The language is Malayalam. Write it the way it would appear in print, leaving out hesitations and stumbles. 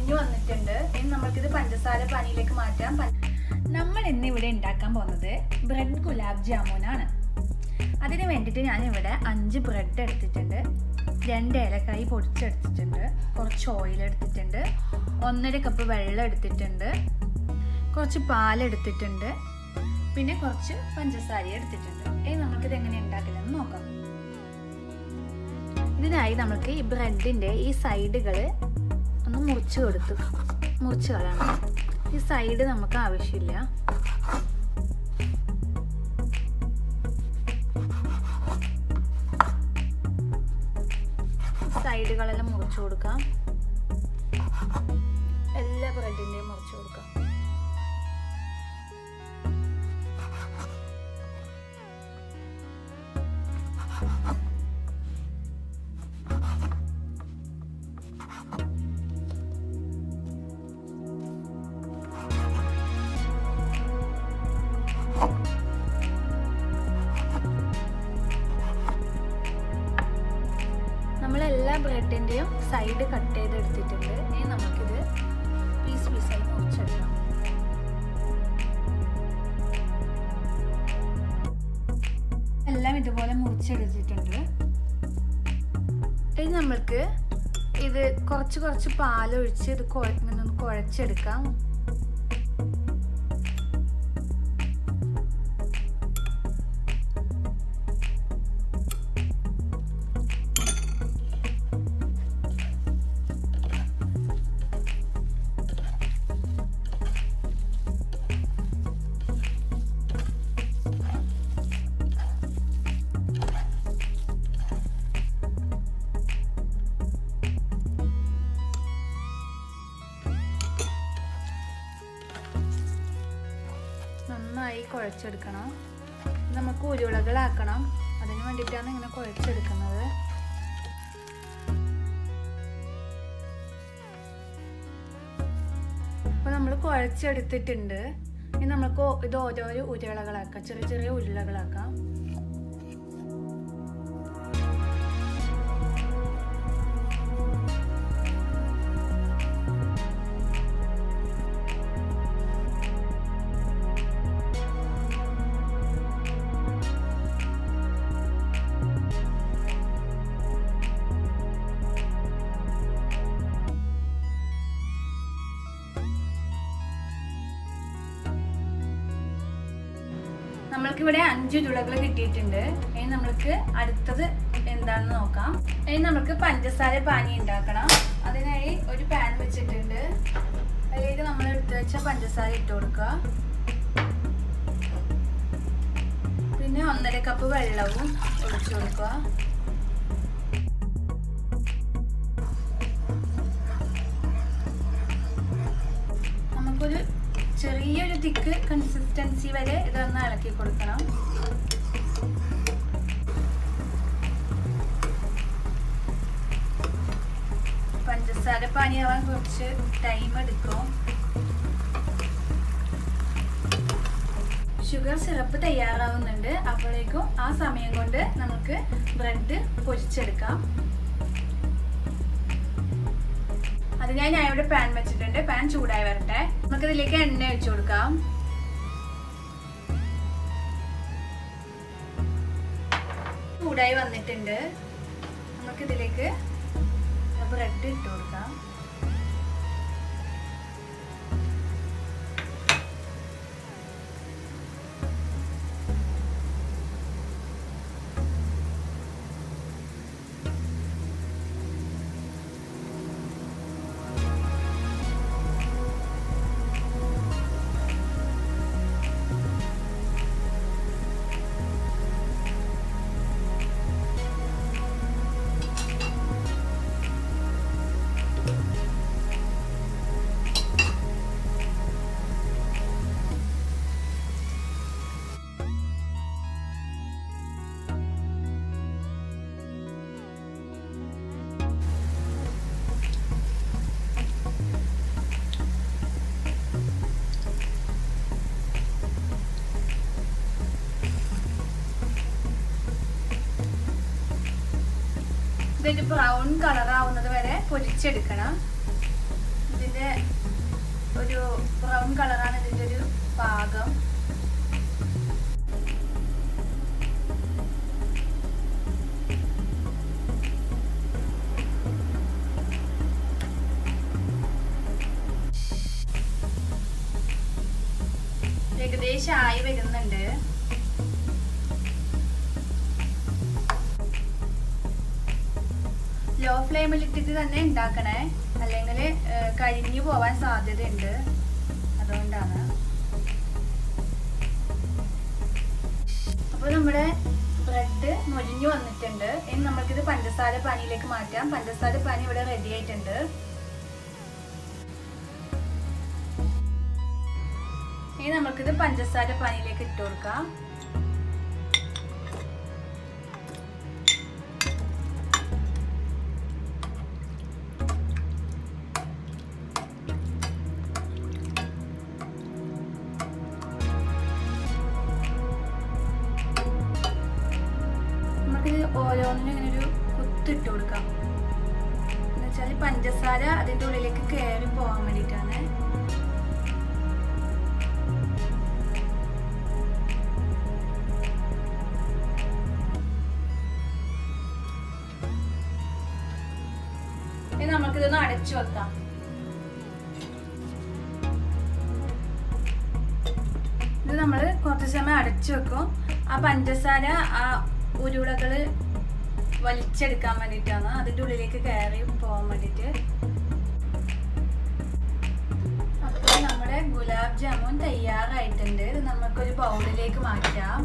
മുരിഞ്ഞു വന്നിട്ടുണ്ട്. ഇനി നമുക്കിത് പഞ്ചസാര പാനിയിലേക്ക് മാറ്റാം. നമ്മൾ ഇന്ന് ഇവിടെ ഉണ്ടാക്കാൻ പോകുന്നത് ബ്രെഡ് ഗുലാബ് ജാമുനാണ്. അതിന് വേണ്ടിയിട്ട് ഞാനിവിടെ 5 ബ്രെഡ് എടുത്തിട്ടുണ്ട്, 2 ഏലക്കായി പൊടിച്ചെടുത്തിട്ടുണ്ട്, കുറച്ച് ഓയിൽ എടുത്തിട്ടുണ്ട്, 1.5 കപ്പ് വെള്ളം എടുത്തിട്ടുണ്ട്, കുറച്ച് പാലെടുത്തിട്ടുണ്ട്, പിന്നെ കുറച്ച് പഞ്ചസാര എടുത്തിട്ടുണ്ട്. ഇനി നമുക്കിത് എങ്ങനെ ഉണ്ടാക്കില്ലെന്ന് നോക്കാം. ഇതിനായി നമുക്ക് ഈ ബ്രെഡിൻ്റെ ഈ സൈഡുകൾ ഒന്ന് മുറിച്ച് കളയണം. ഈ സൈഡ് നമുക്ക് ആവശ്യമില്ല. സൈഡുകളെല്ലാം മുറിച്ചു കൊടുക്കാം. എല്ലാ ബ്രെഡിൻ്റെയും മുറിച്ചു കൊടുക്കാം. നമ്മളെല്ലാ ബ്രെഡിൻ്റെയും സൈഡ് കട്ട് ചെയ്തെടുത്തിട്ടുണ്ട്. ഇനി നമുക്കിത് പീസായി മുറിച്ചെടുക്കാം. എല്ലാം ഇതുപോലെ മുറിച്ചെടുത്തിട്ടുണ്ട്. ഇനി നമ്മൾക്ക് ഇത് കുറച്ച് പാലൊഴിച്ച് ഇത് ഇങ്ങനെ കുഴച്ചെടുക്കാം. നന്നായി കുഴച്ചെടുക്കണം. നമുക്ക് ഉരുളകളാക്കണം. അതിന് വേണ്ടിയിട്ടാണ് ഇങ്ങനെ കുഴച്ചെടുക്കുന്നത്. അപ്പോൾ നമ്മൾ കുഴച്ചെടുത്തിട്ടുണ്ട്. ഇനി നമുക്ക് ഇത് ഓരോരോ ഉരുളകളാക്കാം, ചെറിയ ഉരുളകളാക്കാം. നമ്മൾക്കിവിടെ 5 ഉരുളകൾ കിട്ടിയിട്ടുണ്ട്. ഇനി നമ്മൾക്ക് അടുത്തത് എന്താണെന്ന് നോക്കാം. ഇനി നമുക്ക് പഞ്ചസാര പാനി ഉണ്ടാക്കണം. അതിനായി ഒരു പാൻ വെച്ചിട്ടുണ്ട്. അതിലേക്ക് നമ്മൾ എടുത്തു വെച്ച പഞ്ചസാര ഇട്ട് കൊടുക്കുക. പിന്നെ 1.5 കപ്പ് വെള്ളവും ഒഴിച്ചു കൊടുക്കുക. നമുക്കൊരു ചെറിയൊരു തിക്ക് കൺസിസ്റ്റൻസി വരെ ഇതൊന്ന് ഇളക്കി കൊടുക്കണം. പഞ്ചസാര പാനിയാവാൻ കുറച്ച് ടൈം എടുക്കും. ഷുഗർ സിറപ്പ് തയ്യാറാവുന്നുണ്ട്. അപ്പോഴേക്കും ആ സമയം കൊണ്ട് നമുക്ക് ബ്രെഡ് പൊരിച്ചെടുക്കാം. അതിനായി ഞാൻ ഇവിടെ പാൻ വെച്ചിട്ടുണ്ട്. പാൻ ചൂടായി വരട്ടെ. നമുക്കിതിലേക്ക് എണ്ണ ഒഴിച്ചു കൊടുക്കാം. ചൂടായി വന്നിട്ടുണ്ട്. നമുക്കിതിലേക്ക് ബ്രെഡ് ഇട്ട് കൊടുക്കാം. ഇതൊരു ബ്രൗൺ കളർ ആവുന്നത് വരെ പൊരിച്ചെടുക്കണം. ഇതിന് ഇതിൻ്റെ ഒരു ബ്രൗൺ കളറാണ് ഇതിൻ്റെ ഒരു പാകം. ഏകദേശം ആയി വരുന്നുണ്ട്. ലോ ഫ്ലെയിമിൽ ഇട്ടിട്ട് തന്നെ ഉണ്ടാക്കണേ, അല്ലെങ്കിൽ കരിഞ്ഞു പോവാൻ സാധ്യതയുണ്ട്. അതുകൊണ്ടാണ്. അപ്പോൾ നമ്മുടെ ബ്രെഡ് മൊരിഞ്ഞു വന്നിട്ടുണ്ട്. ഇനി നമുക്കിത് പഞ്ചസാര പാനിയിലേക്ക് മാറ്റാം. പഞ്ചസാര പാനി ഇവിടെ റെഡി ആയിട്ടുണ്ട്. ഇനി നമുക്കിത് പഞ്ചസാര പാനിയിലേക്ക് ഇട്ട് കൊടുക്കാം. നമുക്കിത് ഓരോന്നിനും ഇങ്ങനെ ഒരു കുത്തിട്ട് കൊടുക്കാം. എന്നുവെച്ചാൽ പഞ്ചസാര അതിൻ്റെ ഉള്ളിലേക്ക് കയറി പോകാൻ വേണ്ടിയിട്ടാണ്. ഇനി നമുക്കിതൊന്ന് അടച്ചു വെക്കാം. ഇത് നമ്മൾ കുറച്ച് സമയം അടച്ചു വെക്കും. ആ പഞ്ചസാര ആ ഉരുളകൾ വലിച്ചെടുക്കാൻ വേണ്ടിയിട്ടാണ്, അതിൻ്റെ ഉള്ളിലേക്ക് കയറി പോകാൻ വേണ്ടിയിട്ട്. അപ്പോൾ നമ്മുടെ ഗുലാബ് ജാമുൻ തയ്യാറായിട്ടുണ്ട്. ഇത് നമുക്കൊരു ബൗളിലേക്ക് മാറ്റാം.